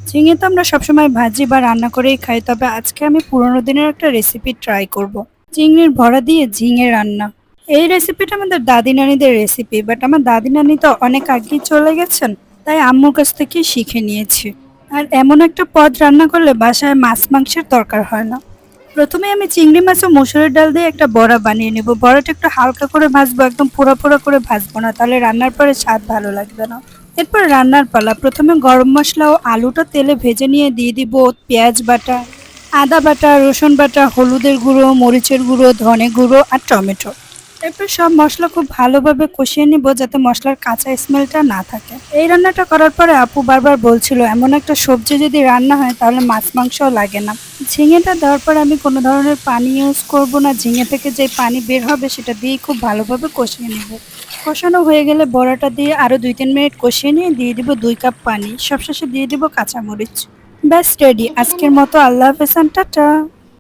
ঝিঙে তো আমরা সবসময় ভাজি বা রান্না করেই খাই, তবে আজকে আমি পুরোনো দিনের একটা রেসিপি ট্রাই করব। চিংড়ির ভরা দিয়ে ঝিঙে রান্না। এই রেসিপিটা আমাদের দাদি নানিদের রেসিপি, বাট আমার দাদি নানি তো অনেক আগেই চলে গেছেন, তাই আম্মুর কাছ থেকে শিখে নিয়েছি। আর এমন একটা পদ রান্না করলে বাসায় মাছ মাংসের দরকার হয় না। প্রথমে আমি চিংড়ি মাছ ও মসুরের ডাল দিয়ে একটা বড়া বানিয়ে নেব। বড়াটা একটু হালকা করে ভাজবো, একদম পোড়া পোড়া করে ভাজবো না, তাহলে রান্নার পরে স্বাদ ভালো লাগবে না। এরপর রান্নার পালা। প্রথমে গরম মশলা ও আলুটা তেলে ভেজে নিয়ে দিয়ে দিব পেঁয়াজ বাটা, আদা বাটা, রসুন বাটা, হলুদের গুঁড়ো, মরিচের গুঁড়ো, ধনে গুঁড়ো আর টমেটো। এরপর সব মশলা খুব ভালোভাবে কষিয়ে নিব, যাতে মশলার কাঁচা স্মেলটা না থাকে। এই রান্নাটা করার পরে আপু বারবার বলছিল এমন একটা সবজি যদি রান্না হয় তাহলে মাছ মাংসও লাগে না। ঝিঙেটা দেওয়ার পর আমি কোনো ধরনের পানি ইউজ করব না। ঝিঙে থেকে যে পানি বের হবে সেটা দিয়েই খুব ভালোভাবে কষিয়ে নেব। কষানো হয়ে গেলে বড়াটা দিয়ে আরও 2-3 মিনিট কষিয়ে নিয়ে দিয়ে দিব 2 কাপ পানি। সবশেষে দিয়ে দিব কাঁচামরিচ। ব্যাস রেডি। আজকের মতো আল্লাহ হাফেজ, টাটা।